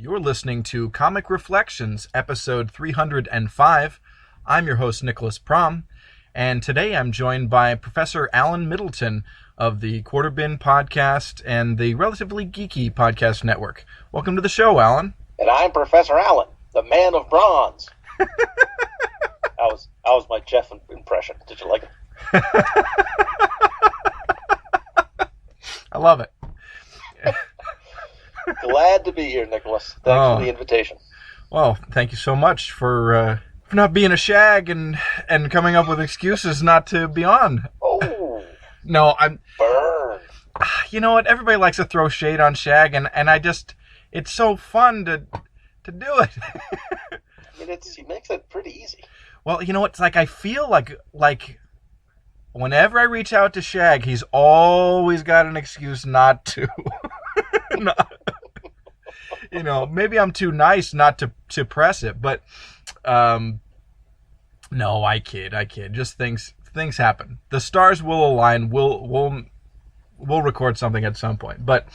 You're listening to Comic Reflections, episode 305. I'm your host, Nicholas Prom, and today I'm joined by Professor Alan Middleton of the Quarter Bin podcast and the Relatively Geeky podcast network. Welcome to the show, Alan. And I'm Professor Allen, the man of bronze. That was my Jeff impression. Did you like it? I love it. Glad to be here, Nicholas. Thanks for the invitation. Well, thank you so much for not being a shag and coming up with excuses not to be on. Oh. No, I'm... Burn. You know what? Everybody likes to throw shade on shag, and I just... It's so fun to do it. I mean, he makes it pretty easy. Well, you know what? It's like I feel like whenever I reach out to Shag, he's always got an excuse not to. You know, maybe I'm too nice not to press it, but no, I kid. Just things happen. The stars will align. We'll record something at some point, but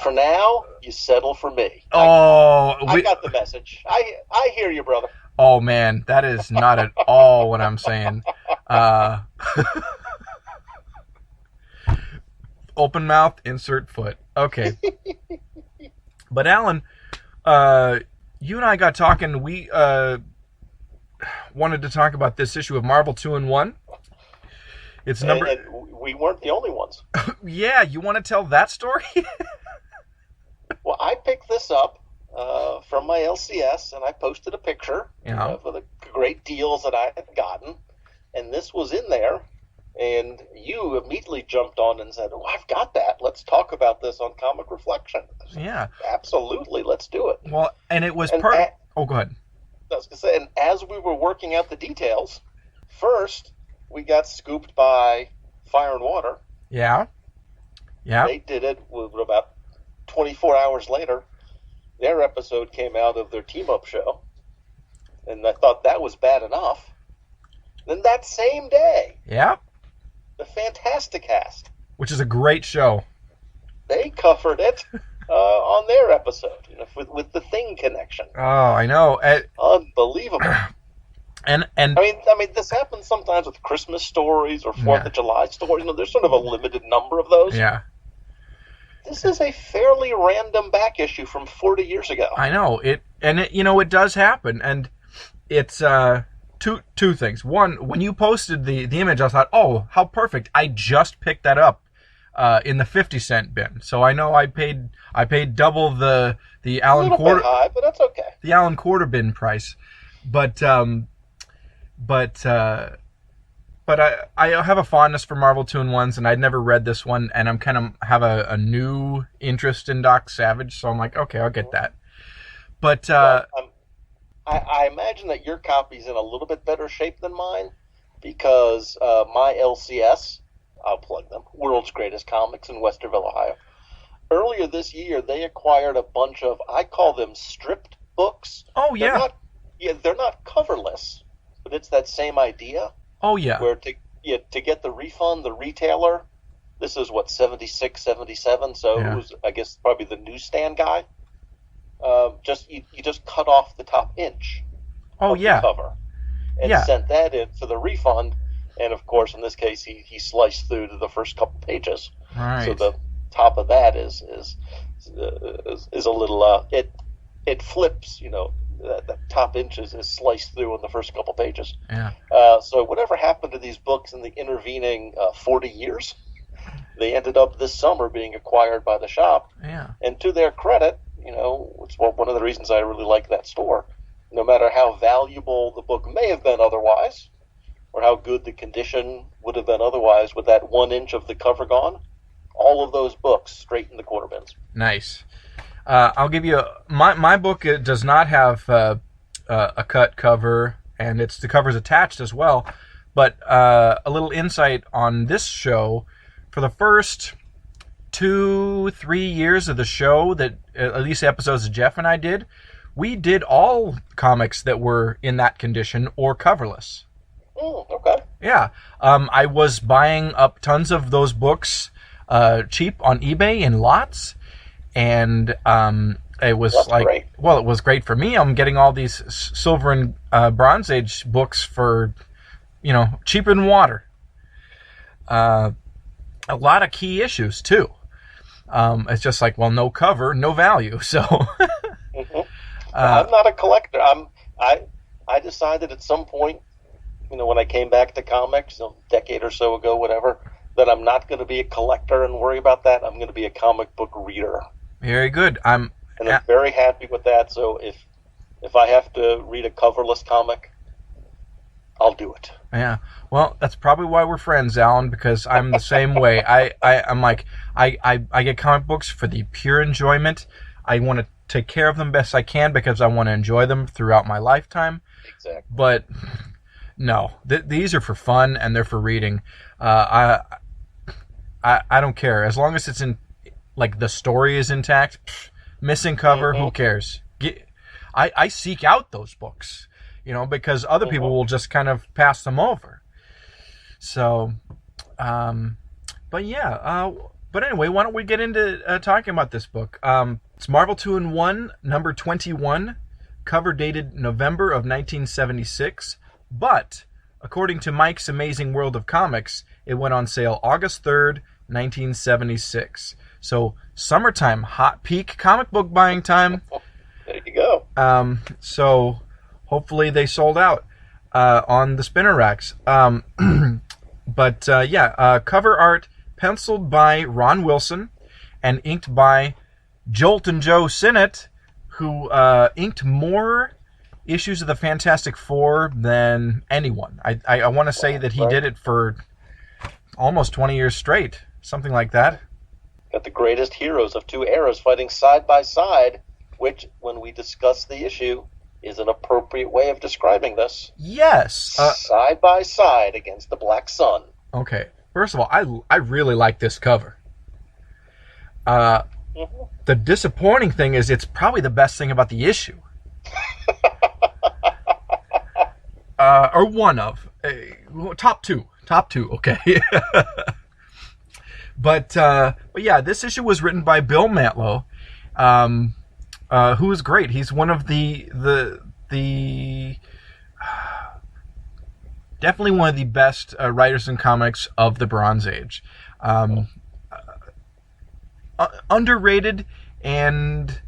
for now, you settle for me. I got the message. I hear you, brother. Oh man, that is not at all what I'm saying. Open mouth, insert foot. Okay. But Alan, you and I got talking. We wanted to talk about this issue of Marvel 2-in-1. It's number. And we weren't the only ones. Yeah, you want to tell that story? Well, I picked this up from my LCS, and I posted a picture of the great deals that I had gotten, and this was in there. And you immediately jumped on and said, "Oh, I've got that. Let's talk about this on Comic Reflection." Yeah, absolutely. Let's do it. Well, and it was go ahead. I was going to say, and as we were working out the details, first we got scooped by Fire and Water. Yeah. They did it with about 24 hours later. Their episode came out of their team-up show, and I thought that was bad enough. Then that same day, the Fantastic Cast, which is a great show, they covered it on their episode, with the Thing connection. Oh, I know, unbelievable. And I mean, this happens sometimes with Christmas stories or 4th of July stories. There's sort of a limited number of those. Yeah. This is a fairly random back issue from 40 years ago. I know it does happen, and it's two things. One, when you posted the image, I thought, oh, how perfect! I just picked that up in the 50-cent bin, so I know I paid double the Allen Quarter. Bit high, but that's okay. The Allen Quarter bin price, but I have a fondness for Marvel 2-in-1s, and I'd never read this one, and I'm kind of have a new interest in Doc Savage, so I'm like, okay, I'll get that. But I imagine that your copy's in a little bit better shape than mine, because my LCS, I'll plug them, World's Greatest Comics in Westerville, Ohio. Earlier this year, they acquired a bunch of, I call them stripped books. Oh, yeah. They're not coverless, but it's that same idea. Oh, yeah. Where to get the refund, the retailer, this is what, 76, 77, so it was, I guess, probably the newsstand guy. You just cut off the top inch of the cover and sent that in for the refund. And, of course, in this case, he sliced through to the first couple pages. Right. So the top of that is a little, it flips, that top inch is sliced through in the first couple pages. Yeah. So whatever happened to these books in the intervening 40 years, they ended up this summer being acquired by the shop. Yeah. And to their credit, it's one of the reasons I really like that store. No matter how valuable the book may have been otherwise, or how good the condition would have been otherwise with that 1 inch of the cover gone, all of those books straight in the quarter bins. Nice. I'll give you my book. It does not have a cut cover, and the cover's attached as well. But a little insight on this show: for the first 2-3 years of the show, that at least episodes that Jeff and I did, we did all comics that were in that condition or coverless. Okay. Yeah. I was buying up tons of those books cheap on eBay in lots. and it was great. Well, it was great for me. I'm getting all these Silver and Bronze Age books for, cheaper than water. A lot of key issues too. It's just like, well, no cover, no value. So mm-hmm. I'm not a collector. I decided at some point, when I came back to comics a decade or so ago, whatever, that I'm not going to be a collector and worry about that. I'm going to be a comic book reader. Very good. I'm very happy with that. So if I have to read a coverless comic, I'll do it. Yeah. Well, that's probably why we're friends, Alan, because I'm the same way. I'm like, I get comic books for the pure enjoyment. I want to take care of them best I can because I want to enjoy them throughout my lifetime. Exactly. But no, these are for fun and they're for reading. I don't care. As long as it's in, like, the story is intact, missing cover, who cares? I seek out those books, because other people will just kind of pass them over. So, but yeah, but anyway, why don't we get into talking about this book? It's Marvel 2-in-1, number 21, cover dated November of 1976, but according to Mike's Amazing World of Comics, it went on sale August 3rd, 1976. So, summertime, hot peak comic book buying time. There you go. So, hopefully they sold out on the spinner racks. But cover art penciled by Ron Wilson and inked by Jolt and Joe Sinnott, who inked more issues of the Fantastic Four than anyone. I want to say that he did it for almost 20 years straight, something like that. Got the greatest heroes of two eras fighting side by side, which, when we discuss the issue, is an appropriate way of describing this. Yes. Side by side against the Black Sun. Okay. First of all, I really like this cover. The disappointing thing is it's probably the best thing about the issue. Or one of. Top two, okay. But yeah, this issue was written by Bill Mantlo, who is great. He's one of the definitely one of the best writers in comics of the Bronze Age. Underrated, and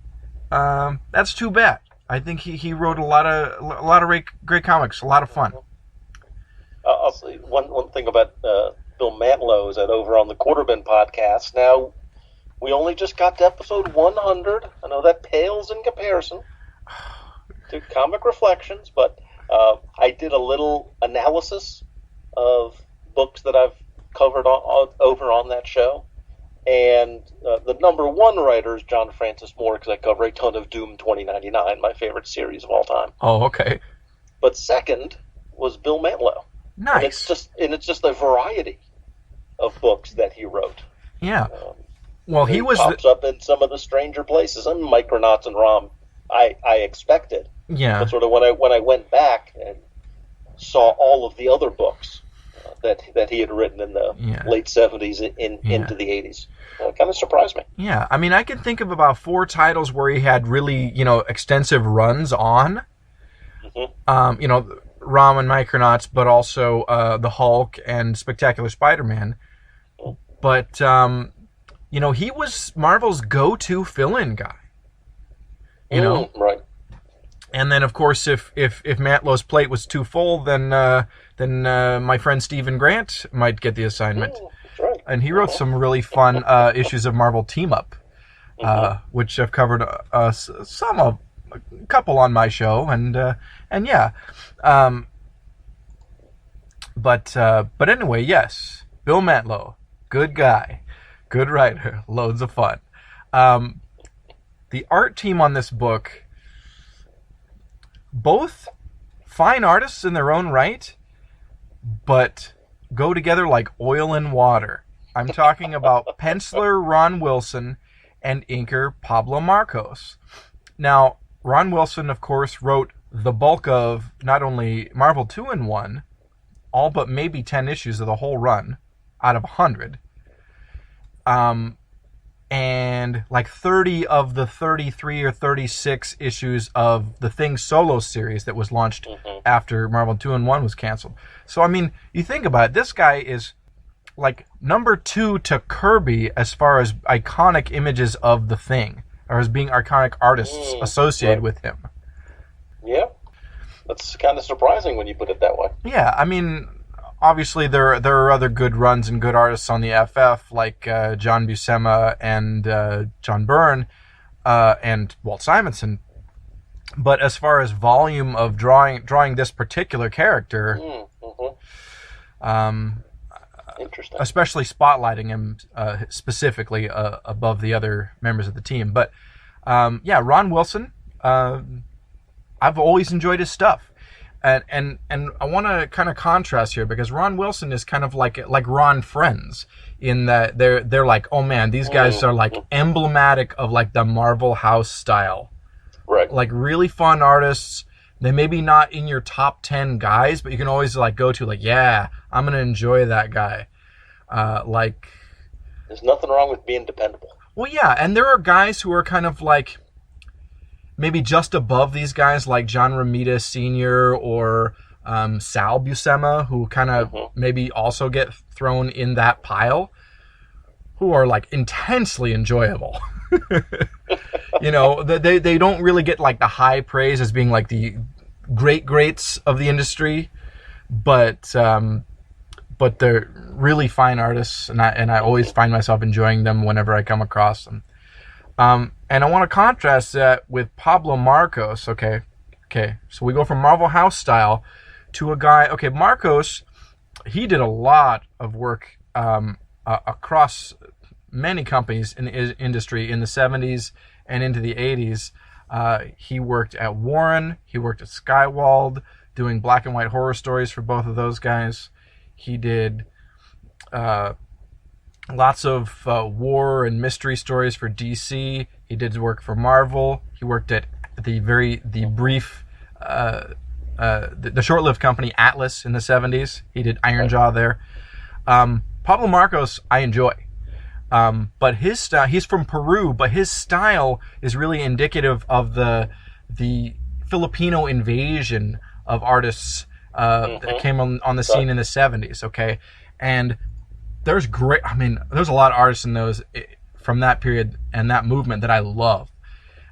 that's too bad. I think he wrote a lot of great comics, a lot of fun. I'll say one thing about Bill Mantlo is that over on the Quarterbin podcast, now we only just got to episode 100. I know that pales in comparison to Comic Reflections, but I did a little analysis of books that I've covered over on that show. And the number one writer is John Francis Moore, because I cover a ton of Doom 2099, my favorite series of all time. Oh, okay. But second was Bill Mantlo. Nice. And it's just a variety of books that he wrote. Yeah. Well, he pops up in some of the stranger places. And Micronauts and ROM, I expected. Yeah. But sort of when I went back and saw all of the other books that he had written in the late 70s into the 80s, it kind of surprised me. Yeah. I mean, I can think of about 4 titles where he had really, extensive runs on. Mm-hmm. ROM and Micronauts, but also the Hulk and Spectacular Spider-Man. But he was Marvel's go-to fill-in guy. Right. And then, of course, if Mantlo's plate was too full, then my friend Stephen Grant might get the assignment. That's right. And he wrote some really fun issues of Marvel Team Up, which I've covered a couple on my show, and yeah. But anyway, yes, Bill Mantlo, good guy, good writer, loads of fun. The art team on this book, both fine artists in their own right, but go together like oil and water. I'm talking about penciler Ron Wilson and inker Pablo Marcos. Now, Ron Wilson, of course, wrote the bulk of not only Marvel 2-in-1, all but maybe 10 issues of the whole run out of 100. And and like 30 of the 33 or 36 issues of the Thing solo series that was launched after Marvel 2-in-1 was canceled. So, I mean, you think about it, this guy is like number 2 to Kirby as far as iconic images of the Thing, or as being iconic artists associated with him. Yeah. That's kind of surprising when you put it that way. Yeah, I mean, obviously there are other good runs and good artists on the FF, like John Buscema and John Byrne and Walt Simonson. But as far as volume of drawing this particular character, interesting, especially spotlighting him specifically above the other members of the team. But yeah, Ron Wilson, I've always enjoyed his stuff. And I want to kind of contrast here, because Ron Wilson is kind of like Ron Friends, in that they're like, oh man, these guys are like emblematic of like the Marvel House style. Right. Like really fun artists. They may be not in your top 10 guys, but you can always like go to like, yeah, I'm going to enjoy that guy. Like, there's nothing wrong with being dependable. Well, yeah. And there are guys who are kind of like, maybe just above these guys, like John Romita Sr. or Sal Buscema, who kind of maybe also get thrown in that pile, who are like intensely enjoyable. You know, they don't really get like the high praise as being like the greats of the industry, but they're really fine artists, and I always find myself enjoying them whenever I come across them. And I want to contrast that with Pablo Marcos. Okay, so we go from Marvel House style to a guy. Okay, Marcos, he did a lot of work across many companies in the industry in the 70s and into the 80s. He worked at Warren. He worked at Skywald, doing black and white horror stories for both of those guys. He did lots of war and mystery stories for DC. He did work for Marvel. He worked at the short-lived company Atlas in the 70s. He did Ironjaw there. Pablo Marcos, I enjoy. But his style, he's from Peru, but his style is really indicative of the Filipino invasion of artists that came on the scene in the 70s, okay? And there's a lot of artists in those from that period and that movement that I love.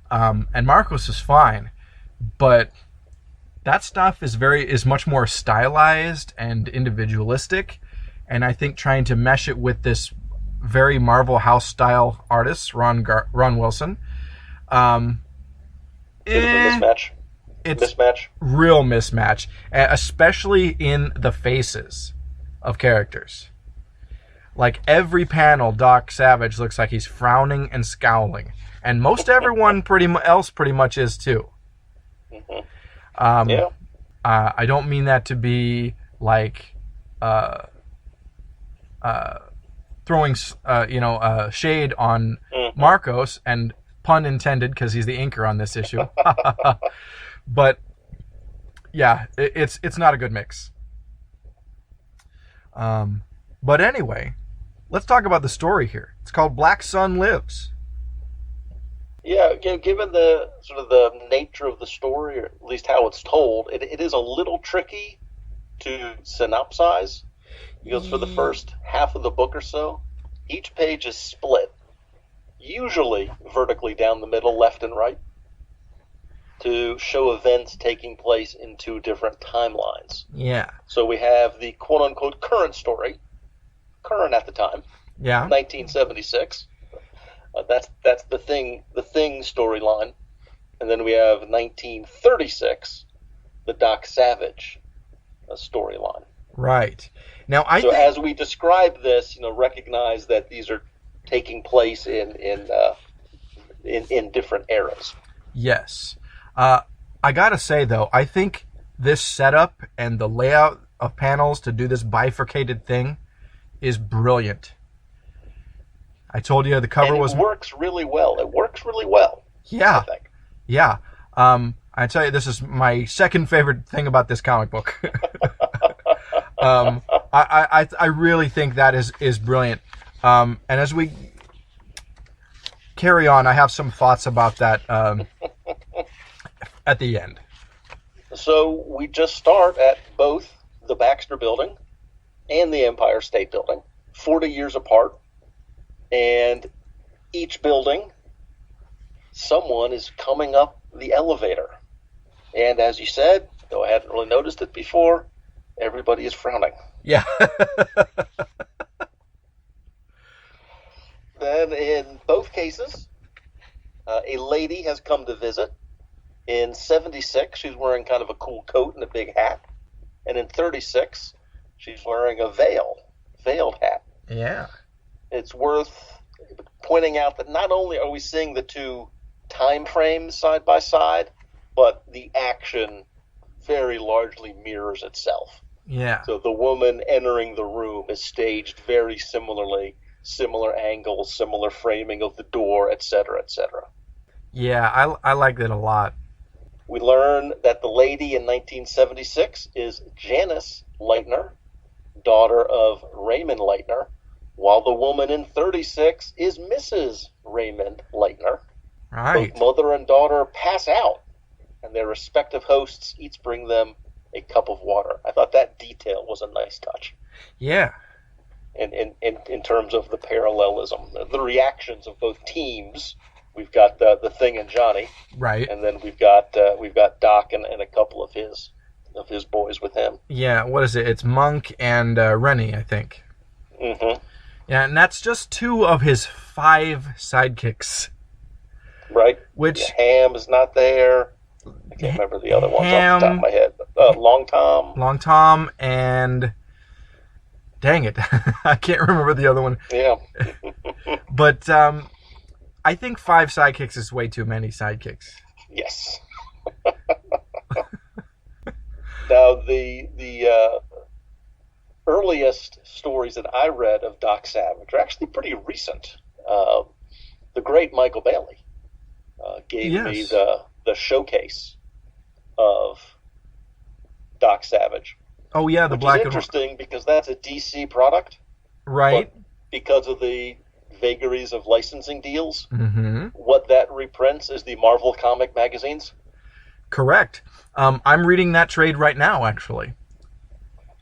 And Marcos is fine, but that stuff is much more stylized and individualistic. And I think trying to mesh it with this very Marvel House style artist, Ron Wilson, mismatch. It's real mismatch, especially in the faces of characters. Like every panel, Doc Savage looks like he's frowning and scowling, and most everyone pretty much is too. Yeah. I don't mean that to be like throwing shade on Marcos, and pun intended, because he's the inker on this issue. But yeah, it's not a good mix. But anyway, let's talk about the story here. It's called Black Sun Lives. Yeah, given the sort of the nature of the story, or at least how it's told, it is a little tricky to synopsize, because for the first half of the book or so, each page is split, usually vertically down the middle, left and right, to show events taking place in two different timelines. Yeah. So we have the quote-unquote current story, current at the time, 1976. That's the thing storyline. And then we have 1936, the Doc Savage storyline. Right. Now, as we describe this, recognize that these are taking place in different eras. Yes. I gotta say, though, I think this setup and the layout of panels to do this bifurcated thing is brilliant. I told you the cover works really well. It works really well. Yeah. I think. Yeah. I tell you, this is my second favorite thing about this comic book. I really think that is brilliant. And as we carry on. I have some thoughts about that at the end. So we just start at both the Baxter Building and the Empire State Building, 40 years apart. And each building, someone is coming up the elevator. And as you said, though I hadn't really noticed it before, everybody is frowning. Yeah. Then in both cases, a lady has come to visit. In 76, she's wearing kind of a cool coat and a big hat. And in 36, she's wearing a veiled hat. Yeah. It's worth pointing out that not only are we seeing the two time frames side by side, but the action very largely mirrors itself. Yeah. So the woman entering the room is staged very similarly, similar angles, similar framing of the door, etc., etc. Yeah, I like that a lot. We learn that the lady in 1976 is Janice Leitner, daughter of Raymond Leitner, while the woman in 36 is Mrs. Raymond Leitner. Right. Both mother and daughter pass out, and their respective hosts each bring them a cup of water. I thought that detail was a nice touch. Yeah. In terms of the parallelism, the reactions of both teams. We've got the Thing and Johnny, right, and then we've got Doc and a couple of his boys with him. Yeah, what is it? It's Monk and Rennie, I think. Mm-hmm. Yeah, and that's just 2 of his 5 sidekicks. Right. Which Ham is not there. I can't remember the other ones off the top of my head. Long Tom, and dang it, I can't remember the other one. Yeah. But I think 5 sidekicks is way too many sidekicks. Yes. Now, the earliest stories that I read of Doc Savage are actually pretty recent. The great Michael Bailey gave me the showcase of Doc Savage. Oh yeah, the black. Which is interesting because that's a DC product, right? But because of the vagaries of licensing deals, mm-hmm. What that reprints is the Marvel comic magazines. Correct. I'm reading that trade right now, actually.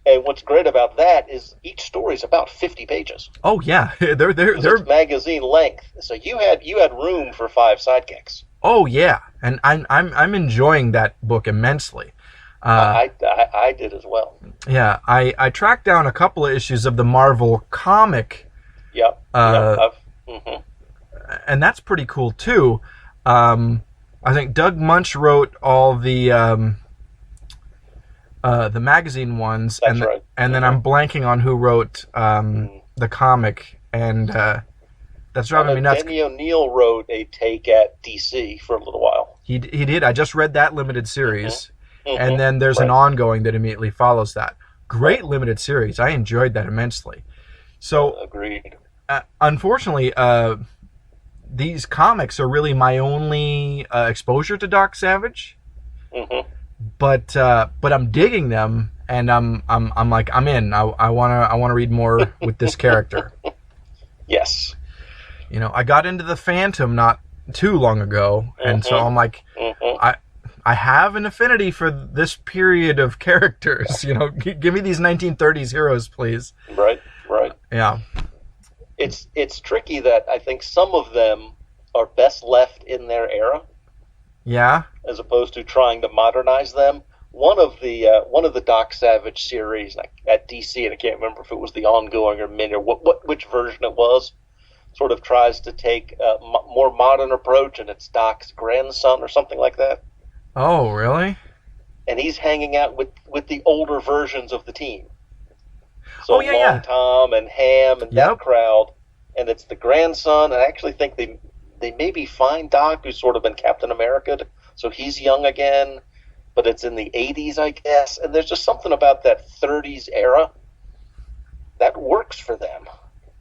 And what's great about that is each story is about 50 pages. Oh yeah, they're it's magazine length, so you had room for 5 sidekicks. Oh yeah, and I'm enjoying that book immensely. I did as well. Yeah, I tracked down a couple of issues of the Marvel comic. Yep. Mm-hmm. And that's pretty cool too. I think Doug Munch wrote all the magazine ones, that's right. And then I'm blanking on who wrote the comic, and that's driving me nuts. Denny O'Neil wrote a take at DC for a little while. He did. I just read that limited series, mm-hmm. and then there's an ongoing that immediately follows that. Great limited series. I enjoyed that immensely. So agreed. Unfortunately, these comics are really my only exposure to Doc Savage. Mm-hmm. But I'm digging them, and I'm like, I'm in. I wanna read more with this character. Yes. You know, I got into the Phantom not too long ago, and so I'm like, I have an affinity for this period of characters. You know, give me these 1930s heroes, please. Right. Yeah. It's tricky that I think some of them are best left in their era. Yeah. As opposed to trying to modernize them. One of the Doc Savage series at DC, and I can't remember if it was the ongoing or mini or which version it was, sort of tries to take a more modern approach, and it's Doc's grandson or something like that. Oh, really? And he's hanging out with the older versions of the team. So Long Tom and Ham and that crowd, and it's the grandson. And I actually think they maybe find Doc, who's sort of been Captain America, so he's young again, but it's in the 80s, I guess. And there's just something about that 30s era that works for them.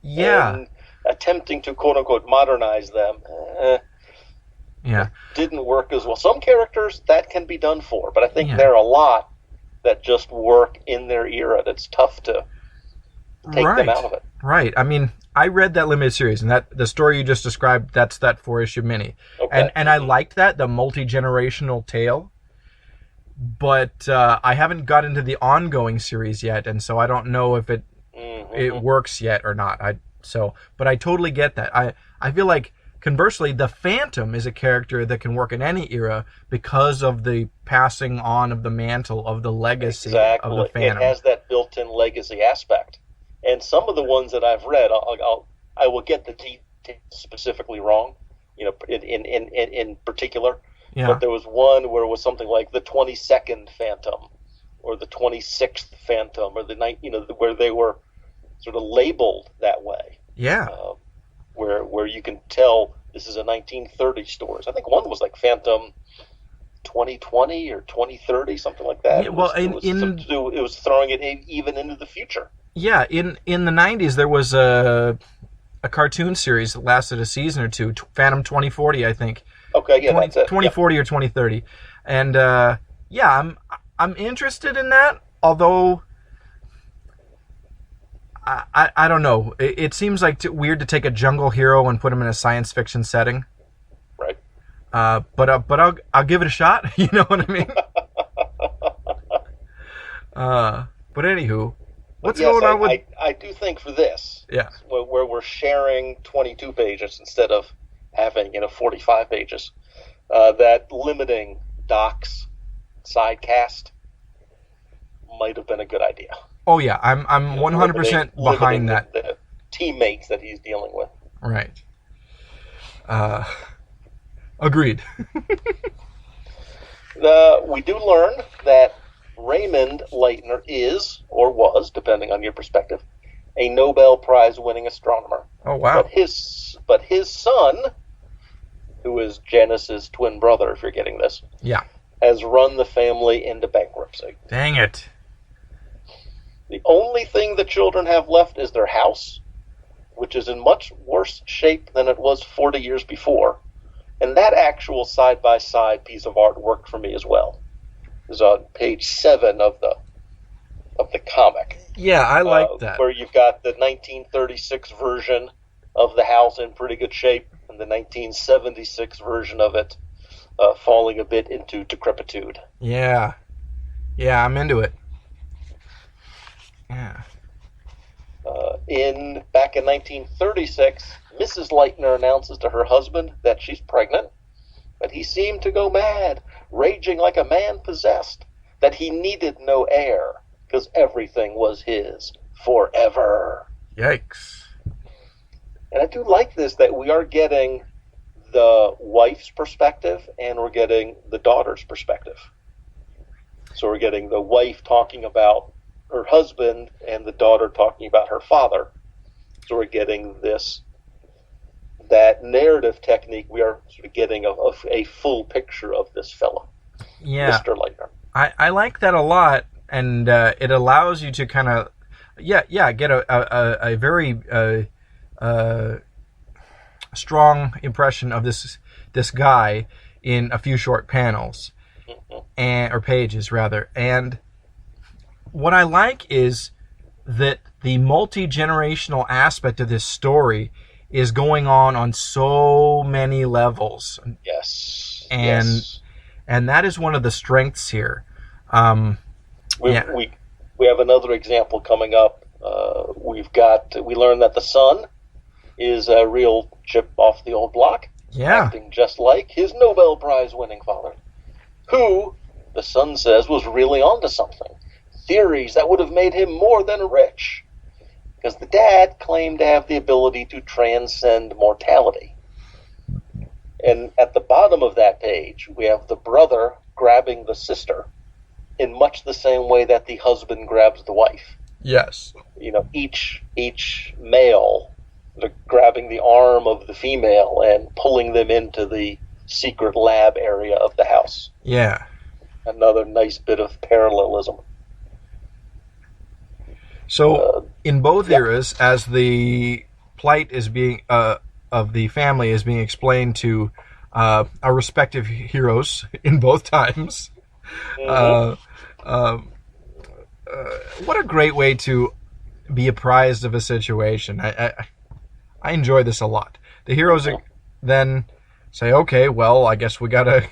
Yeah. And attempting to quote-unquote modernize them didn't work as well. Some characters that can be done for, but I think there are a lot that just work in their era. That's tough to take them out of it. Right. I mean, I read that limited series, and that the story you just described, that's that 4-issue mini. Okay. And I liked that, the multi-generational tale. But I haven't got into the ongoing series yet, and so I don't know if it works yet or not. But I totally get that. I feel like, conversely, the Phantom is a character that can work in any era because of the passing on of the mantle, of the legacy of the Phantom. It has that built-in legacy aspect. And some of the ones that I've read, I will get the details specifically wrong, in particular. Yeah. But there was one where it was something like the 22nd Phantom, or the 26th Phantom, or where they were sort of labeled that way. Yeah. Where you can tell this is a 1930 story. I think one was like Phantom 2020 or 2030, something like that. Yeah, well, it was throwing it even into the future. Yeah, in the 90s there was a cartoon series that lasted a season or two, Phantom 2040, I think. Okay, yeah, that's it. 2040 or 2030, and I'm interested in that. Although I don't know, it seems like weird to take a jungle hero and put him in a science fiction setting. Right. But I'll give it a shot. You know what I mean? But anywho, what's going on with? I do think for this, yeah, where we're sharing 22 pages instead of having 45 pages, that limiting Doc's sidecast might have been a good idea. Oh yeah, I'm 100% behind that. The teammates that he's dealing with. Right. Agreed. We do learn that Raymond Leitner is, or was, depending on your perspective, a Nobel Prize winning astronomer. Oh wow. But his son, who is Janice's twin brother, if you're getting this, yeah, has run the family into bankruptcy. Dang it. The only thing the children have left is their house, which is in much worse shape than it was 40 years before. And that actual side-by-side piece of art worked for me as well. It was on page 7 of the comic. Yeah, I like that. Where you've got the 1936 version of the house in pretty good shape, and the 1976 version of it falling a bit into decrepitude. Yeah. Yeah, I'm into it. Yeah. Back in 1936, Mrs. Leitner announces to her husband that she's pregnant, but he seemed to go mad, raging like a man possessed, that he needed no heir, because everything was his forever. Yikes. And I do like this, that we are getting the wife's perspective and we're getting the daughter's perspective. So we're getting the wife talking about her husband and the daughter talking about her father. So we're getting that narrative technique. We are sort of getting a full picture of this fella, Mr. Leitner. I like that a lot, and it allows you to kind of, get a very strong impression of this guy in a few short panels, or pages rather. And what I like is that the multi-generational aspect of this story is going on so many levels. Yes. And that is one of the strengths here. We have another example coming up. We learned that the son is a real chip off the old block. Yeah. Acting just like his Nobel Prize winning father, who, the son says, was really onto something. Theories that would have made him more than rich. Because the dad claimed to have the ability to transcend mortality. And at the bottom of that page, we have the brother grabbing the sister in much the same way that the husband grabs the wife. Yes. Each male grabbing the arm of the female and pulling them into the secret lab area of the house. Yeah. Another nice bit of parallelism. So, in both eras, as the plight is being of the family is being explained to our respective heroes in both times, what a great way to be apprised of a situation. I enjoy this a lot. The heroes then say, okay, well, I guess we gotta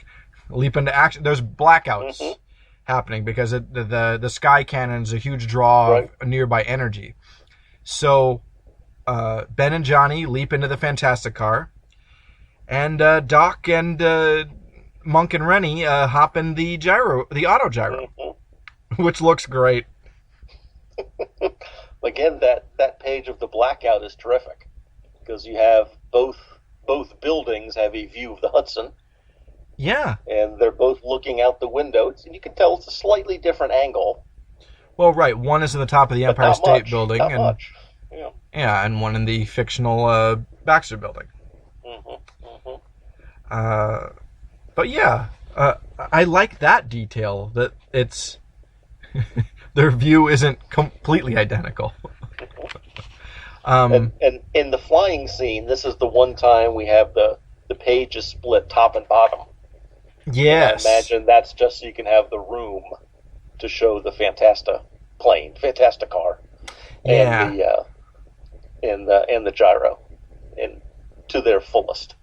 leap into action. There's blackouts happening because the sky cannon is a huge draw of nearby energy. So Ben and Johnny leap into the Fantastic Car, and Doc and Monk and Rennie hop in the auto gyro, which looks great. Again, that page of the blackout is terrific because you have both buildings have a view of the Hudson. Yeah. And they're both looking out the windows, and you can tell it's a slightly different angle. Well, right. One is in the top of the Empire State Building. Not much. Yeah. Yeah, and one in the fictional Baxter Building. But yeah, I like that detail, that it's their view isn't completely identical. And in the flying scene, this is the one time we have the pages split top and bottom. Yes. And I imagine that's just so you can have the room to show the Fantastic Car, and the gyro, and to their fullest.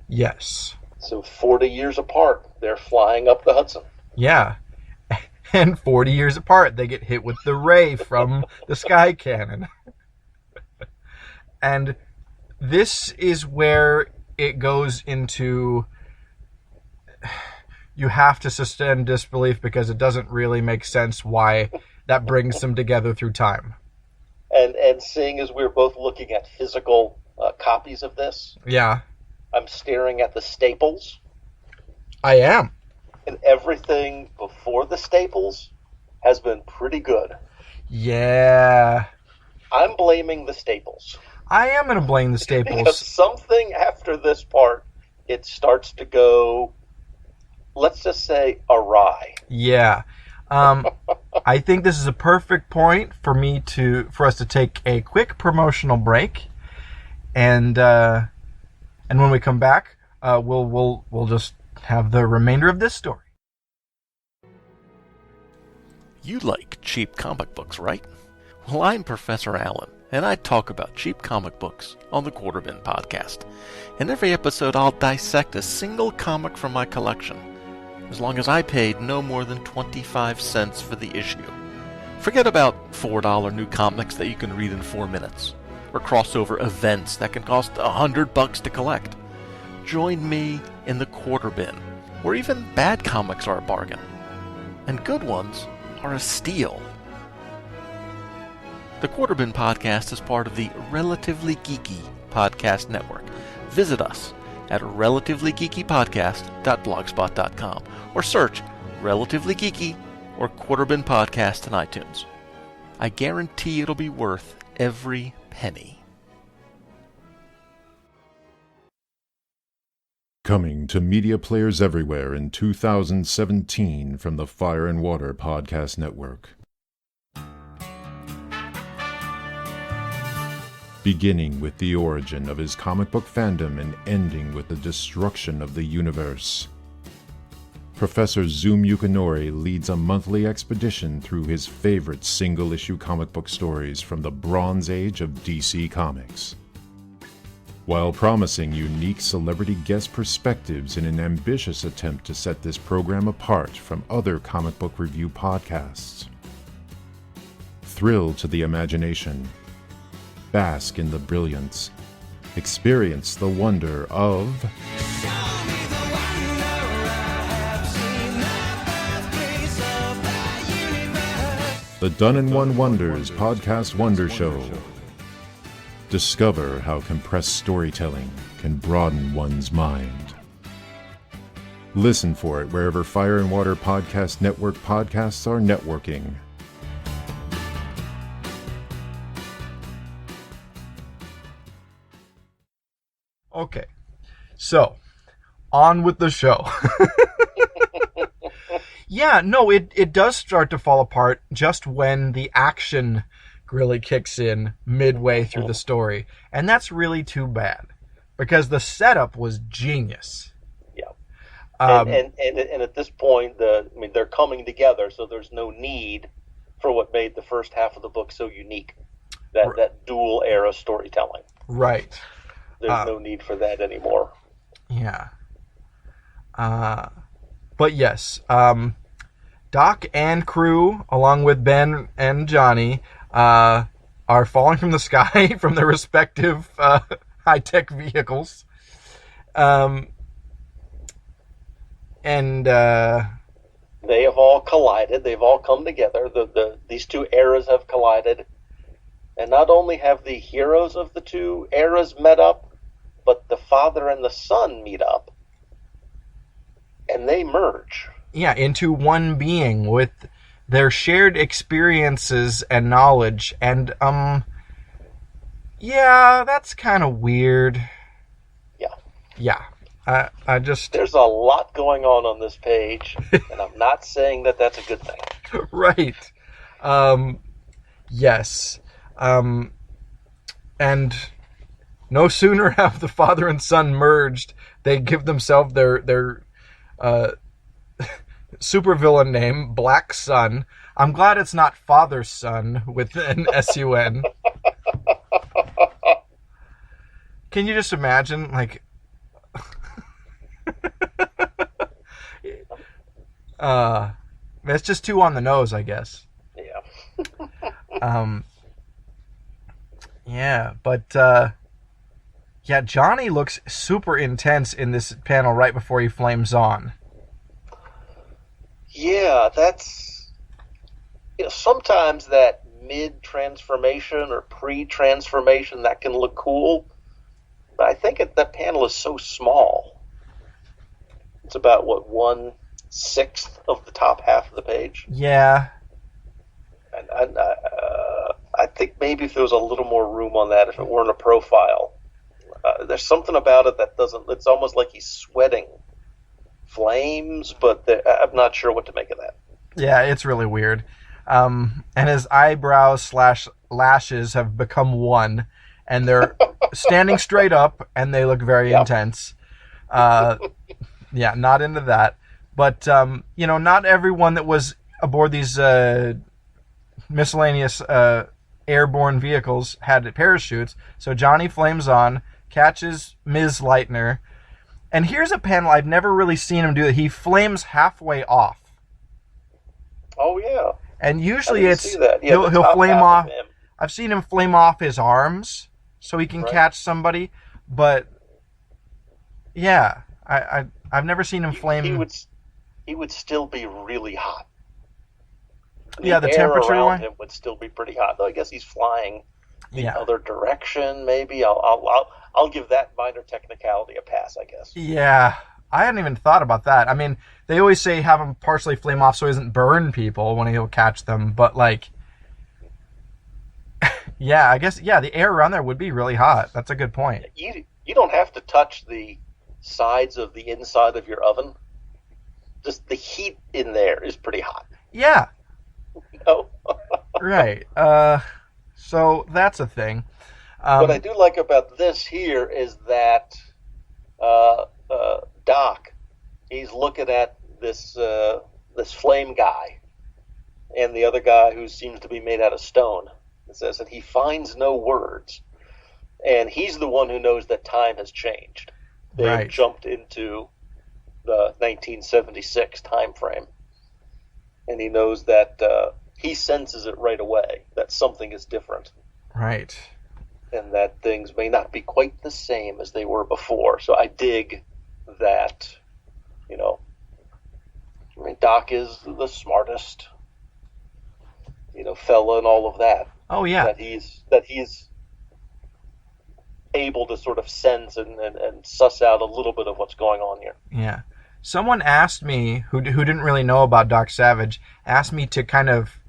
Yes. So 40 years apart, they're flying up the Hudson. Yeah. And 40 years apart, they get hit with the ray from the sky cannon. And this is where it goes into, you have to suspend disbelief because it doesn't really make sense why that brings them together through time. And seeing as we're both looking at physical copies of this, yeah, I'm staring at the staples. I am. And everything before the staples has been pretty good. Yeah. I'm blaming the staples. I am going to blame the staples. Because something after this part, it starts to go, let's just say, awry. Yeah. I think this is a perfect point for us to take a quick promotional break, and when we come back, we'll just have the remainder of this story. You like cheap comic books, right? Well, I'm Professor Alan, and I talk about cheap comic books on the Quarterbin podcast. In every episode, I'll dissect a single comic from my collection, as long as I paid no more than 25 cents for the issue. Forget about $4 new comics that you can read in 4 minutes, or crossover events that can cost $100 to collect. Join me in the Quarterbin, where even bad comics are a bargain, and good ones are a steal. The Quarterbin podcast is part of the Relatively Geeky podcast network. Visit us at relativelygeekypodcast.blogspot.com or search Relatively Geeky or Quarterbin Podcast in iTunes. I guarantee it'll be worth every penny. Coming to media players everywhere in 2017 from the Fire and Water Podcast Network. Beginning with the origin of his comic book fandom and ending with the destruction of the universe. Professor Zoom Yukinori leads a monthly expedition through his favorite single-issue comic book stories from the Bronze Age of DC Comics. While promising unique celebrity guest perspectives in an ambitious attempt to set this program apart from other comic book review podcasts. Thrill to the imagination. Bask in the brilliance. Experience the wonder of the Done in One Wonders Podcast Wonder Show. Discover how compressed storytelling can broaden one's mind. Listen for it wherever Fire and Water Podcast Network podcasts are networking. Okay, so on with the show. Yeah, no, it does start to fall apart just when the action really kicks in midway through the story. And that's really too bad, because the setup was genius. Yeah. And at this point, they're coming together, so there's no need for what made the first half of the book so unique. that dual era storytelling. Right. There's no need for that anymore. Yeah. But yes, Doc and crew, along with Ben and Johnny, are falling from the sky from their respective high-tech vehicles. And they have all collided. They've all come together. These two eras have collided. And not only have the heroes of the two eras met up, but the father and the son meet up. And they merge. Yeah, into one being with their shared experiences and knowledge. And, yeah, that's kind of weird. Yeah. Yeah. I just... There's a lot going on this page, and I'm not saying that that's a good thing. Right. Yes. And no sooner have the father and son merged, they give themselves their supervillain name, Black Sun. I'm glad it's not Father Son with an S-U-N. Can you just imagine, like... it's just too on the nose, I guess. Yeah. Yeah, but yeah, Johnny looks super intense in this panel right before he flames on. Yeah, that's, sometimes that mid-transformation or pre-transformation, that can look cool, but I think that panel is so small. It's about, 1/6 of the top half of the page? Yeah. And I think maybe if there was a little more room on that, if it weren't a profile, there's something about it that doesn't, it's almost like he's sweating flames, but I'm not sure what to make of that. Yeah, it's really weird. And his eyebrows / lashes have become one, and they're standing straight up, and they look very intense. Yeah, not into that. But, not everyone that was aboard these miscellaneous airborne vehicles had parachutes. So Johnny flames on, catches Ms. Leitner, and here's a panel I've never really seen him do that. He flames halfway off. Oh, yeah. And usually it's... Yeah, he'll flame off... I've seen him flame off his arms so he can catch somebody, but yeah, I've never seen him flame... He would still be really hot. The temperature around him would still be pretty hot. Though I guess he's flying the other direction. Maybe I'll give that minor technicality a pass, I guess. Yeah, I hadn't even thought about that. I mean, they always say have him partially flame off so he doesn't burn people when he'll catch them. But yeah, I guess the air around there would be really hot. That's a good point. You don't have to touch the sides of the inside of your oven. Just the heat in there is pretty hot. Yeah. Oh. Right. So that's a thing. What I do like about this here is that Doc, he's looking at this flame guy and the other guy who seems to be made out of stone. It says that he finds no words, and he's the one who knows that time has changed. They've jumped into the 1976 time frame, and he knows that he senses it right away that something is different, right, and that things may not be quite the same as they were before. So I dig that, Doc is the smartest, fella and all of that. Oh yeah, that he's able to sort of sense and suss out a little bit of what's going on here. Yeah. Someone asked me, who didn't really know about Doc Savage, asked me to kind of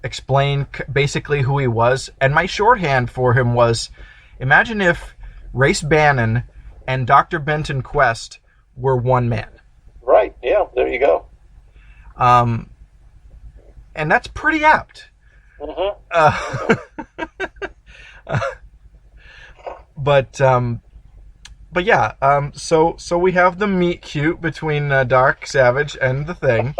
explain basically who he was. And my shorthand for him was, imagine if Race Bannon and Dr. Benton Quest were one man. Right, yeah, there you go. And that's pretty apt. Mm-hmm. But yeah, so we have the meet cute between Doc Savage and the Thing.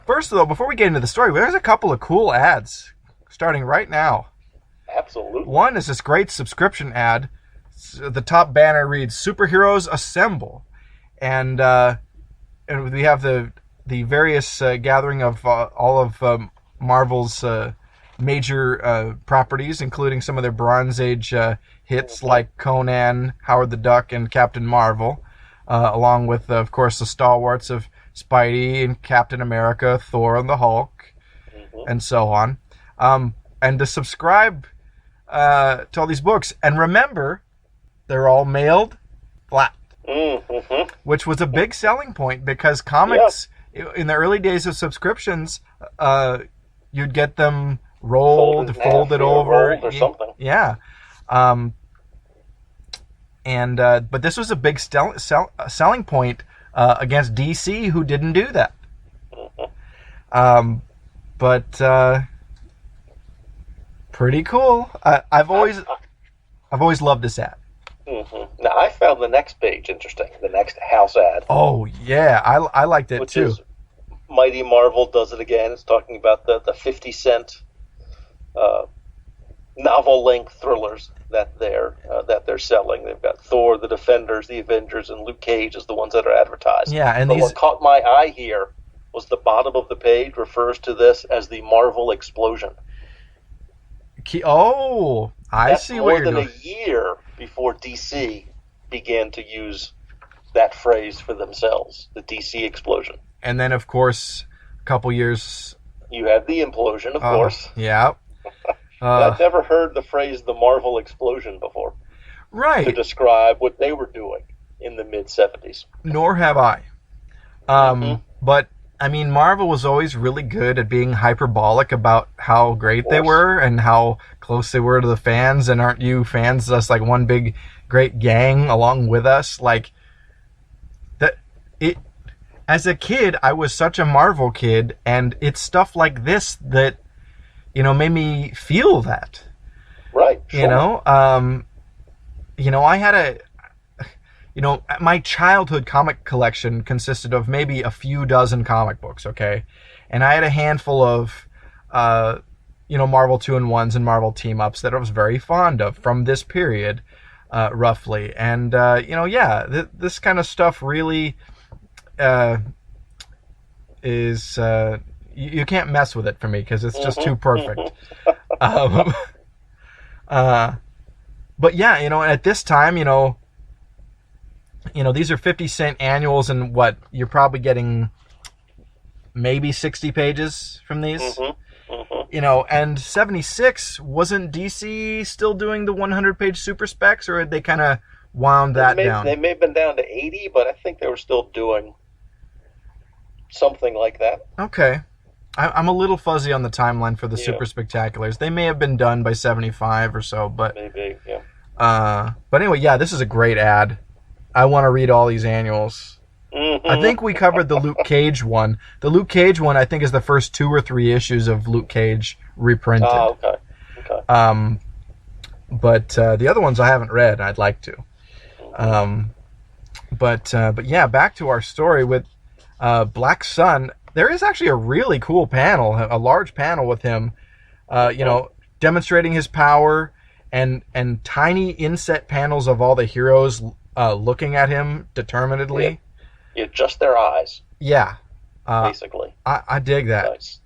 first, though, before we get into the story, there's a couple of cool ads starting right now. Absolutely. One is this great subscription ad. The top banner reads, Superheroes Assemble. And we have the various gathering of all of Marvel's major properties, including some of their Bronze Age hits like Conan, Howard the Duck, and Captain Marvel, along with, of course, the stalwarts of Spidey and Captain America, Thor and the Hulk, and so on. And to subscribe to all these books, and remember, they're all mailed flat, which was a big selling point because comics, in the early days of subscriptions, you'd get them folded over, or something. Yeah. But this was a big selling point against DC, who didn't do that. Pretty cool. I've always loved this ad. Now, I found the next page interesting, the next house ad. Oh, yeah. I liked it, too. Is Mighty Marvel does it again. It's talking about the 50-cent novel-length thrillers that they're selling. They've got Thor, the Defenders, the Avengers, and Luke Cage as the ones that are advertised. Yeah, and what caught my eye here was the bottom of the page refers to this as the Marvel Explosion. I see what you're doing. More than a year before DC began to use that phrase for themselves, the DC Explosion. And then, of course, a couple years... You had the implosion, of course. Yeah. I've never heard the phrase the Marvel Explosion before. Right. To describe what they were doing in the mid-'70s. Nor have I. But, I mean, Marvel was always really good at being hyperbolic about how great they were and how close they were to the fans. And aren't you fans just like one big, great gang along with us? Like, as a kid, I was such a Marvel kid, and it's stuff like this that, made me feel that. Right. Sure. I had my childhood comic collection consisted of maybe a few dozen comic books, okay? And I had a handful of, Marvel 2-in-1s and Marvel team-ups that I was very fond of from this period, roughly. And, this kind of stuff really is... you can't mess with it for me because it's just too perfect. But yeah, at this time, these are 50-cent annuals, and you're probably getting maybe 60 pages from these. And 76, wasn't DC still doing the 100-page super specs, or had they kind of wound that down? They may have been down to 80, but I think they were still doing something like that. Okay. I'm a little fuzzy on the timeline for the Super Spectaculars. They may have been done by 75 or so, but... Maybe, yeah. But anyway, yeah, this is a great ad. I want to read all these annuals. I think we covered the Luke Cage one. The Luke Cage one, I think, is the first 2 or 3 issues of Luke Cage reprinted. Oh, okay. But the other ones I haven't read. I'd like to. But yeah, back to our story with Black Sun. There is actually a really cool panel, a large panel with him, demonstrating his power, and tiny inset panels of all the heroes looking at him determinedly. Yeah, just their eyes. Yeah. Basically. I dig that. Nice.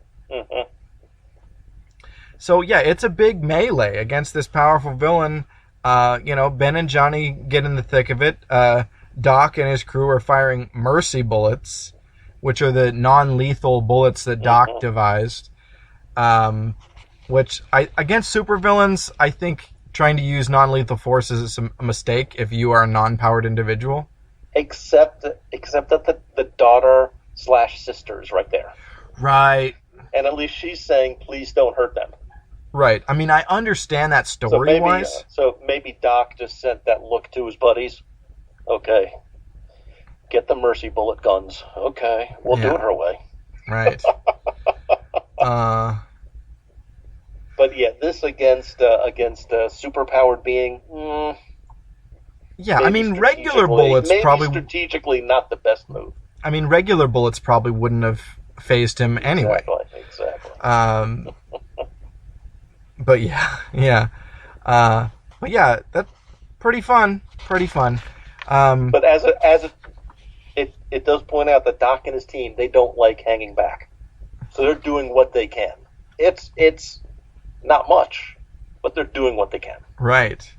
So, yeah, it's a big melee against this powerful villain. Ben and Johnny get in the thick of it. Doc and his crew are firing mercy bullets, which are the non-lethal bullets that Doc devised. Which, against supervillains, I think trying to use non-lethal force is a mistake if you are a non-powered individual. Except that the daughter/sister is right there. Right. And at least she's saying, please don't hurt them. Right. I mean, I understand that story-wise. So maybe Doc just sent that look to his buddies. Okay. Get the mercy bullet guns. Okay. We'll do it her way. Right. But yeah, this against superpowered being. Yeah, I mean, regular bullets probably strategically not the best move. I mean, regular bullets probably wouldn't have phased him anyway. Exactly. But yeah. But yeah, that's pretty fun. But it does point out that Doc and his team, they don't like hanging back, so they're doing what they can. It's not much, but they're doing what they can. Right.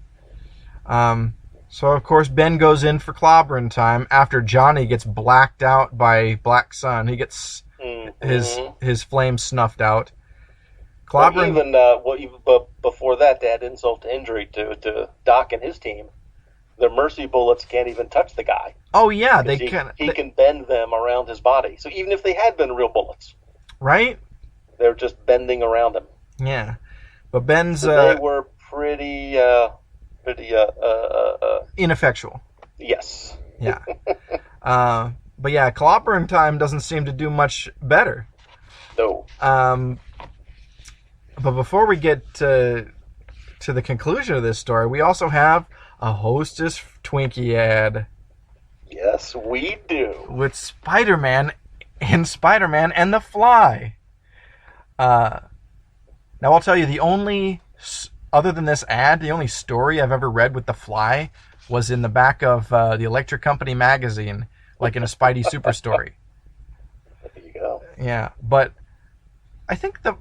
So of course Ben goes in for clobbering time after Johnny gets blacked out by Black Sun. He gets his flame snuffed out. Clobbering. But before that, they had insult to injury to Doc and his team. Their mercy bullets can't even touch the guy. Oh yeah, he can bend them around his body. So even if they had been real bullets, right? They're just bending around him. Yeah, but Ben's they were pretty ineffectual. Yes. Yeah. But yeah, clobbering time doesn't seem to do much better. No. But before we get to the conclusion of this story, we also have a Hostess Twinkie ad. Yes, we do. With Spider-Man and Spider-Man and the Fly. Now I'll tell you, other than this ad, the only story I've ever read with the Fly was in the back of the Electric Company magazine, like in a Spidey Super story. There you go. Yeah, but I think the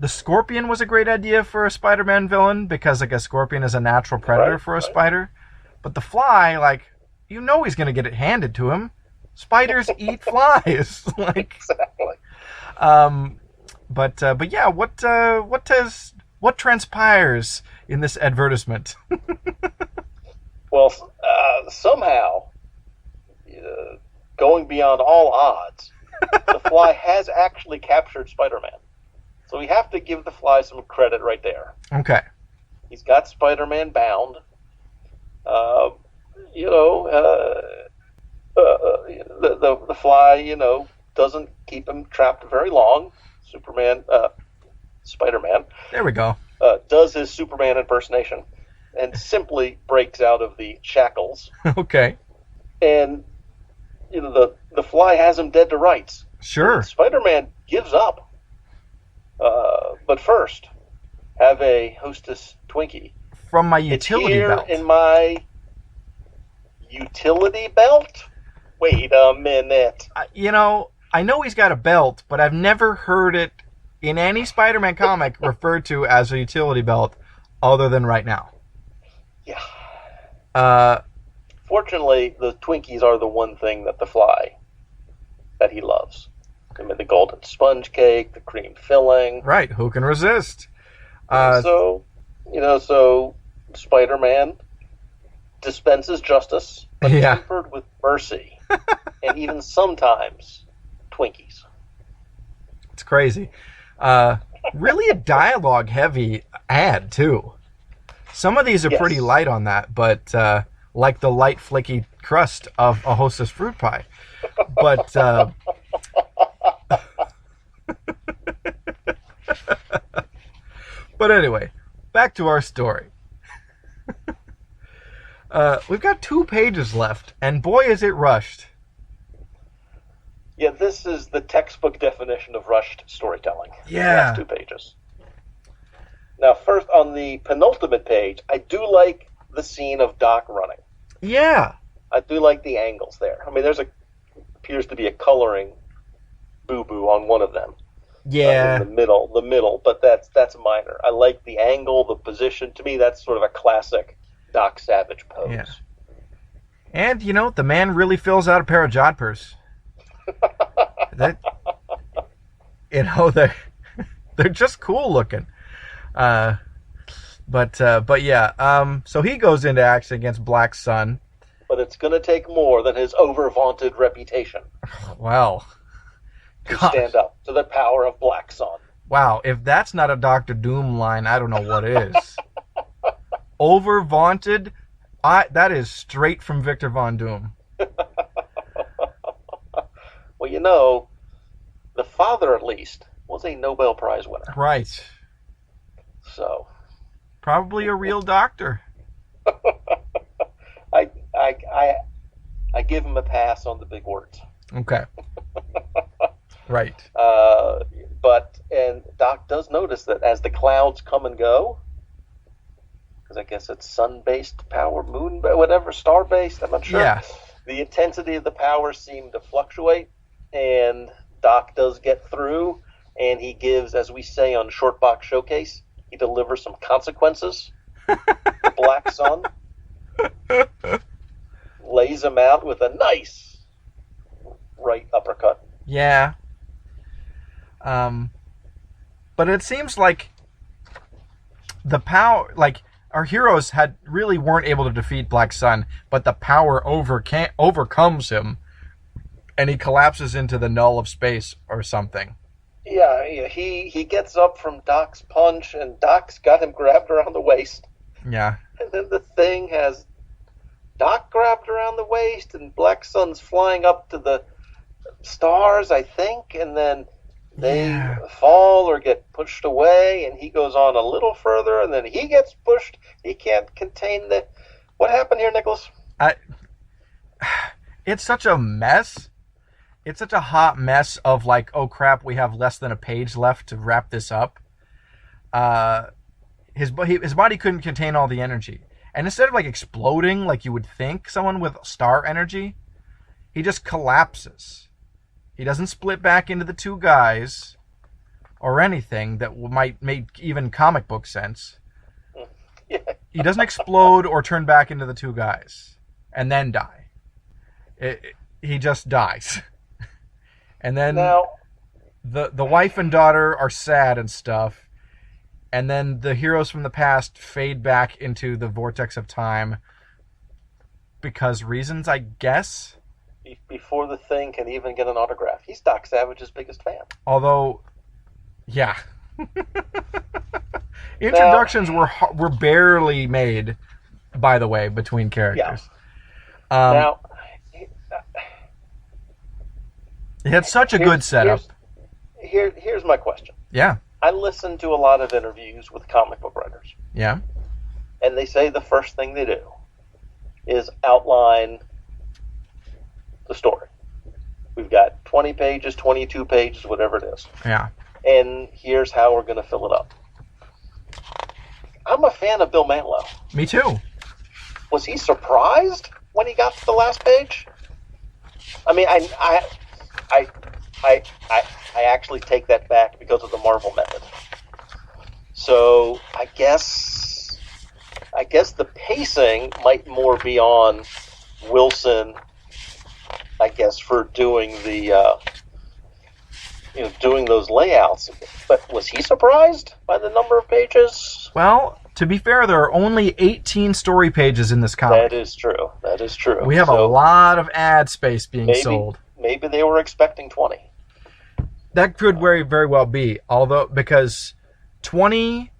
Scorpion was a great idea for a Spider-Man villain, because like a Scorpion is a natural predator for a spider. But the Fly, like, you know he's going to get it handed to him. Spiders eat flies. Like, exactly. But yeah, what transpires in this advertisement? Well, somehow, going beyond all odds, the Fly has actually captured Spider-Man. So we have to give the Fly some credit right there. Okay. He's got Spider-Man bound. The Fly, doesn't keep him trapped very long. Spider-Man. There we go. Does his Superman impersonation and simply breaks out of the shackles. Okay. And the Fly has him dead to rights. Sure. Spider-Man gives up. But first, have a Hostess Twinkie. From my utility belt. In my utility belt? Wait a minute. I know he's got a belt, but I've never heard it in any Spider-Man comic referred to as a utility belt other than right now. Yeah. Fortunately, the Twinkies are the one thing that the Fly, that he loves. I mean, the golden sponge cake, the cream filling. Right, who can resist? So Spider-Man dispenses justice, but tempered with mercy, and even sometimes Twinkies. It's crazy. Really a dialogue-heavy ad, too. Some of these are pretty light on that, but like the light, flaky crust of a Hostess fruit pie. But but anyway, back to our story. We've got 2 pages left, and boy, is it rushed. Yeah, this is the textbook definition of rushed storytelling. Yeah. Last 2 pages. Now, first, on the penultimate page, I do like the scene of Doc running. Yeah. I do like the angles there. I mean, appears to be a coloring boo-boo on one of them. Yeah. In the middle, but that's minor. I like the angle, the position. To me, that's sort of a classic Doc Savage pose. Yeah. And, the man really fills out a pair of jodhpurs. They're just cool looking. But yeah, so he goes into action against Black Sun. But it's going to take more than his over-vaunted reputation. Well, to stand up to the power of Black Sun. Wow, if that's not a Dr. Doom line, I don't know what is. Over-vaunted, that is straight from Victor Von Doom. Well, the father, at least, was a Nobel Prize winner. Right. So. Probably a real doctor. I give him a pass on the big words. Okay. Right. And Doc does notice that as the clouds come and go, because I guess it's sun-based power, moon, whatever, star-based, I'm not sure. Yeah. The intensity of the power seemed to fluctuate, and Doc does get through, and he gives, as we say on Short Box Showcase, he delivers some consequences. The Black Sun lays him out with a nice right uppercut. Yeah. But it seems like the power, like our heroes weren't able to defeat Black Sun, but the power overcomes him, and he collapses into the null of space or something. Yeah, he gets up from Doc's punch, and Doc's got him grabbed around the waist. Yeah. And then the Thing has Doc grabbed around the waist, and Black Sun's flying up to the stars, I think, and then they fall or get pushed away, and he goes on a little further, and then he gets pushed. He can't contain the... What happened here, Nicholas? It's such a mess. It's such a hot mess of like, oh crap, we have less than a page left to wrap this up. His body couldn't contain all the energy. And instead of like exploding like you would think someone with star energy, he just collapses. He doesn't split back into the two guys or anything that might make even comic book sense. Yeah. He doesn't explode or turn back into the two guys and then die. He just dies. And then the wife and daughter are sad and stuff. And then the heroes from the past fade back into the vortex of time because reasons, I guess. Before the Thing can even get an autograph. He's Doc Savage's biggest fan. Although, yeah. Introductions were barely made, by the way, between characters. Yeah. It had such a good setup. Here's my question. Yeah. I listen to a lot of interviews with comic book writers. Yeah. And they say the first thing they do is outline the story. We've got 20 pages, 22 pages, whatever it is. Yeah. And here's how we're going to fill it up. I'm a fan of Bill Mantlo. Me too. Was he surprised when he got to the last page? I mean, I actually take that back because of the Marvel method. So I guess the pacing might more be on Wilson, I guess, for doing the doing those layouts. But was he surprised by the number of pages? Well, to be fair, there are only 18 story pages in this comic. That is true. We have a lot of ad space being sold. Maybe they were expecting 20. That could very, very well be. Although, because 20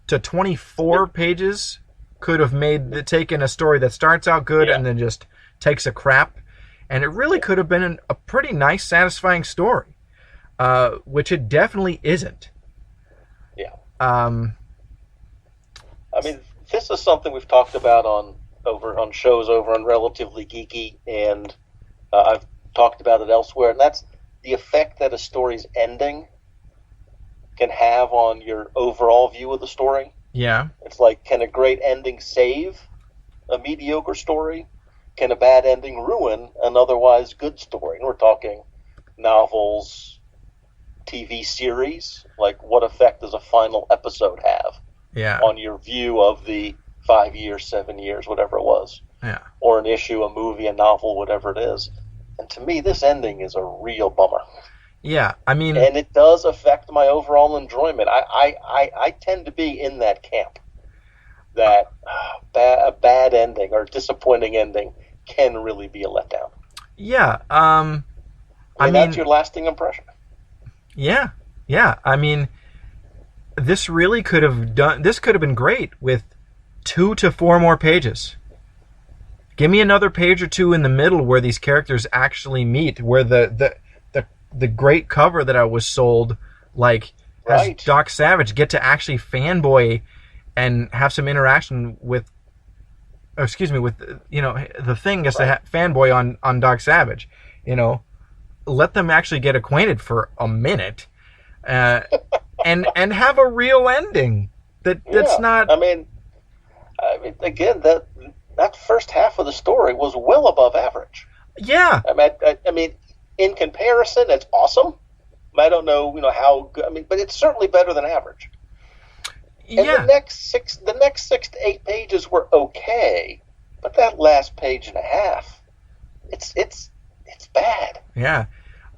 to 24 pages could have taken a story that starts out good and then just takes a crap. And it really could have been a pretty nice, satisfying story, which it definitely isn't. Yeah. I mean, this is something we've talked about on shows over on Relatively Geeky, and I've talked about it elsewhere, and that's the effect that a story's ending can have on your overall view of the story. Yeah. It's like, can a great ending save a mediocre story? Can a bad ending ruin an otherwise good story? And we're talking novels, TV series. Like, what effect does a final episode have on your view of the 5 years, 7 years, whatever it was? Yeah. Or an issue, a movie, a novel, whatever it is. And to me, this ending is a real bummer. Yeah, I mean... And it does affect my overall enjoyment. I tend to be in that camp. That a bad ending or disappointing ending can really be a letdown. Yeah. I mean, that's your lasting impression. Yeah. I mean, this could have been great with 2 to 4 more pages. Give me another page or two in the middle where these characters actually meet, where the great cover that I was sold, like, has Doc Savage get to actually fanboy and have some interaction with the Thing gets to fanboy on Doc Savage, let them actually get acquainted for a minute, and have a real ending. That's not. I mean, again, that first half of the story was well above average. Yeah. I mean, in comparison, it's awesome. I don't know, how good. I mean, but it's certainly better than average. And Yeah. the next 6 to 8 pages were okay, but that last page and a half, it's bad. Yeah.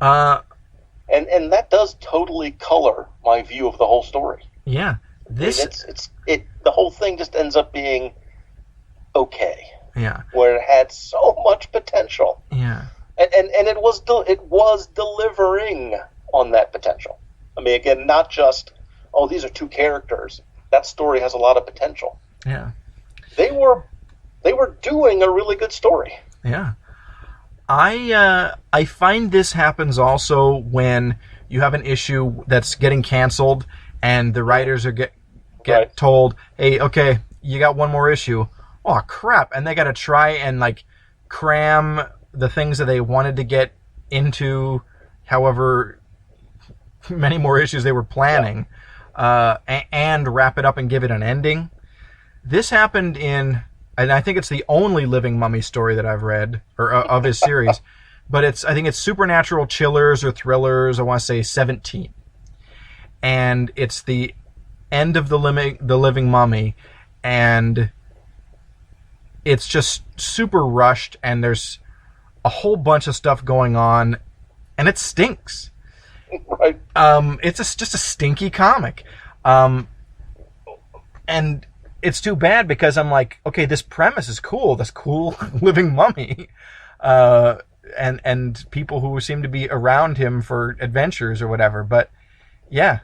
And that does totally color my view of the whole story. Yeah. The whole thing just ends up being okay. Yeah. Where it had so much potential. Yeah. And it was delivering on that potential. I mean, again, not just, these are two characters. That story has a lot of potential. Yeah. They were doing a really good story. Yeah. I find this happens also when you have an issue that's getting canceled and the writers are get Right. told, hey, okay, you got one more issue. Oh, crap. And they got to try and cram the things that they wanted to get into however many more issues they were planning, and wrap it up and give it an ending. This happened and I think it's the only Living Mummy story that I've read, or of his series, but I think it's Supernatural Chillers or Thrillers, I want to say 17. And it's the end of the Living Mummy, and it's just super rushed, and there's a whole bunch of stuff going on, and it stinks. Right. It's just a stinky comic. And it's too bad because I'm like, okay, this premise is cool. This cool living mummy. And people who seem to be around him for adventures or whatever. But yeah,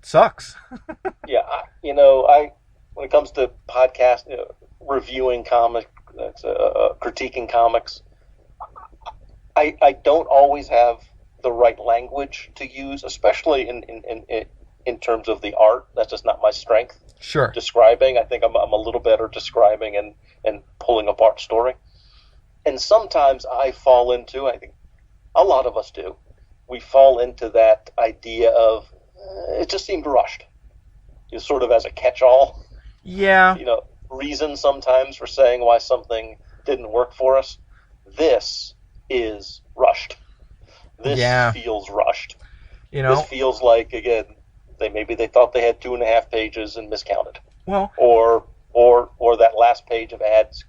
sucks. Yeah. When it comes to podcast, reviewing comics, critiquing comics, I don't always have the right language to use, especially in terms of the art. That's just not my strength. Sure. Describing, I think I'm a little better describing and pulling apart story. And sometimes I fall into, I think a lot of us do, we fall into that idea of it just seemed rushed. It's sort of as a catch-all. Yeah. Reason sometimes for saying why something didn't work for us. This is rushed. This feels rushed. This feels like, again, maybe they thought they had 2.5 pages and miscounted. Well, or that last page of ads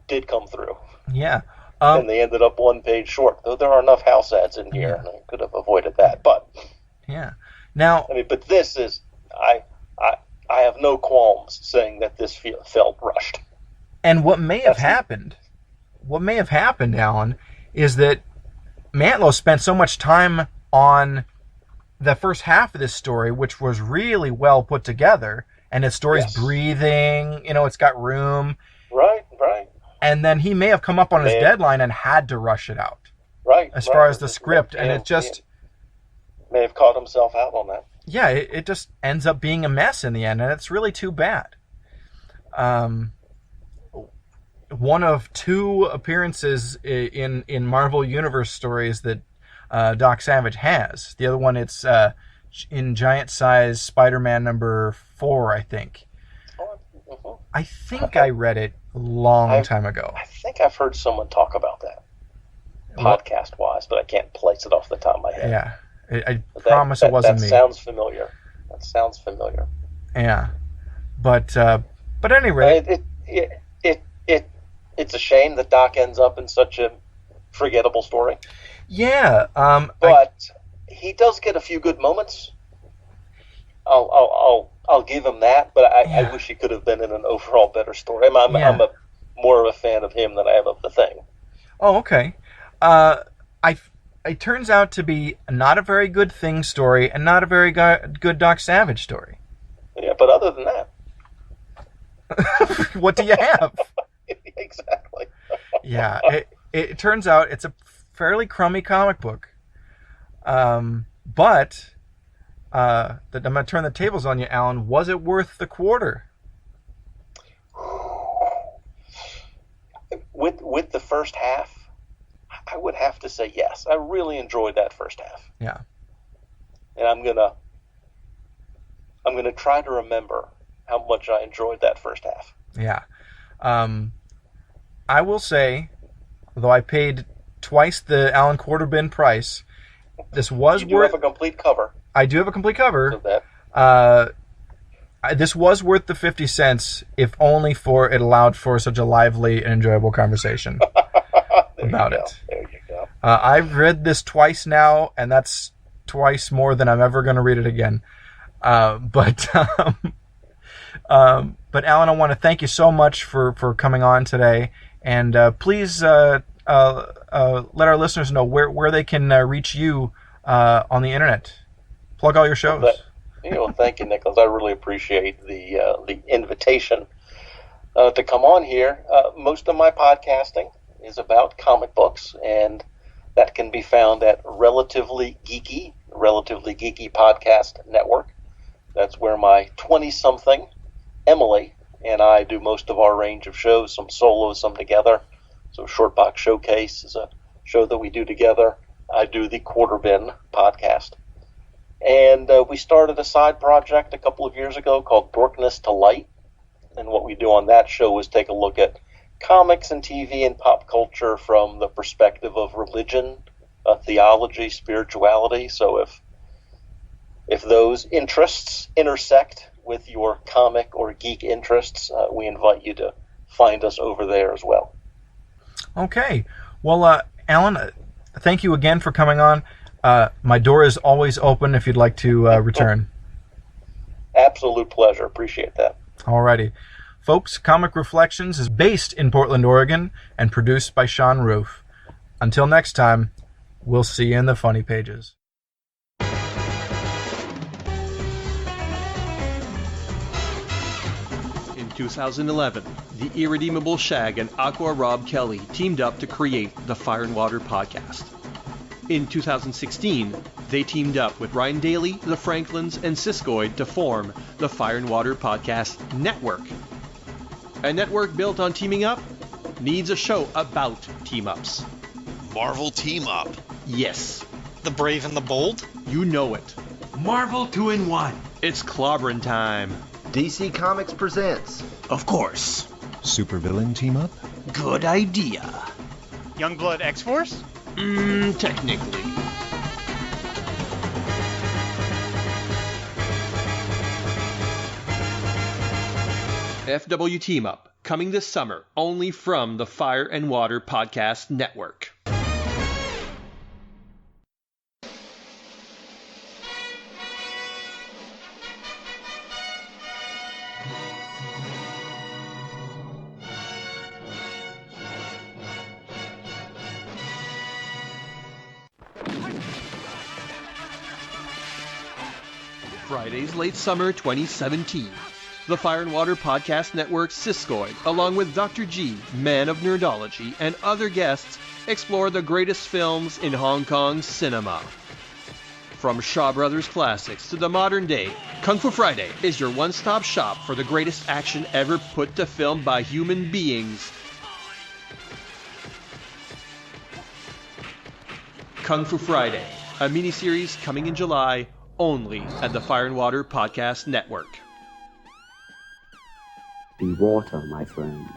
did come through. Yeah. And they ended up 1 page short. Though there are enough house ads in here, and I could have avoided that. But yeah. Now, but this is I have no qualms saying that this felt rushed. And what may have happened, Alan, is that Mantlo spent so much time on the first half of this story, which was really well put together, and his story's breathing, it's got room. Right. And then he may have come up on his deadline and had to rush it out. Right. As far as the script, and it just may have caught himself out on that. Yeah, it just ends up being a mess in the end, and it's really too bad. One of 2 appearances in Marvel Universe stories that Doc Savage has. The other one, it's in Giant Size Spider-Man number 4, I think. I think I read it a long time ago. I think I've heard someone talk about that, podcast-wise, but I can't place it off the top of my head. Yeah, I promise it wasn't me. That sounds familiar. Yeah, but at any rate, it's a shame that Doc ends up in such a forgettable story. Yeah, but he does get a few good moments. I'll give him that, but I wish he could have been in an overall better story. I'm more of a fan of him than I am of the Thing. Oh, okay. It turns out to be not a very good Thing story and not a very good Doc Savage story. Yeah, but other than that, what do you have? Exactly. Yeah, it turns out it's a fairly crummy comic book. But I'm going to turn the tables on you, Alan. Was it worth the quarter? With the first half, I would have to say yes. I really enjoyed that first half. Yeah. And I'm gonna try to remember how much I enjoyed that first half. Yeah. I will say, though I paid twice the Alan Quarterbin price, this was you do worth... have a complete cover. I do have a complete cover. Of that. This was worth the 50 cents, if only for it allowed for such a lively and enjoyable conversation about it. There you go. I've read this twice now, and that's twice more than I'm ever going to read it again. But Alan, I want to thank you so much for coming on today, and please let our listeners know where they can reach you on the internet. Plug all your shows. Thank you, Nicholas. I really appreciate the invitation to come on here. Most of my podcasting is about comic books, and that can be found at Relatively Geeky Podcast Network. That's where my 20-something Emily and I do most of our range of shows, some solo, some together. So Shortbox Showcase is a show that we do together. I do the Quarter Bin podcast. And we started a side project a couple of years ago called Dorkness to Light. And what we do on that show is take a look at comics and TV and pop culture from the perspective of religion, theology, spirituality. So if those interests intersect with your comic or geek interests, we invite you to find us over there as well. Okay. Well, Alan, thank you again for coming on. My door is always open if you'd like to return. Absolute pleasure. Appreciate that. Alrighty. Folks, Comic Reflections is based in Portland, Oregon, and produced by Sean Roof. Until next time, we'll see you in the funny pages. In 2011, the irredeemable Shag and Aqua Rob Kelly teamed up to create the Fire and Water podcast. In 2016, they teamed up with Ryan Daly, the Franklins, and Siskoid to form the Fire and Water Podcast Network. A network built on teaming up needs a show about team-ups. Marvel Team Up. Yes. The Brave and the Bold? You know it. Marvel 2-in-1. It's clobbering time. DC Comics presents. Of course. Supervillain Team Up? Good idea. Youngblood X-Force? Technically. FW Team Up, coming this summer, only from the Fire and Water Podcast Network. Fridays late summer 2017. The Fire and Water Podcast Network Siskoid, along with Dr. G, Man of Nerdology, and other guests, explore the greatest films in Hong Kong cinema. From Shaw Brothers classics to the modern day, Kung Fu Friday is your one-stop shop for the greatest action ever put to film by human beings. Kung Fu Friday, a miniseries coming in July, only at the Fire and Water Podcast Network. Be water, my friend.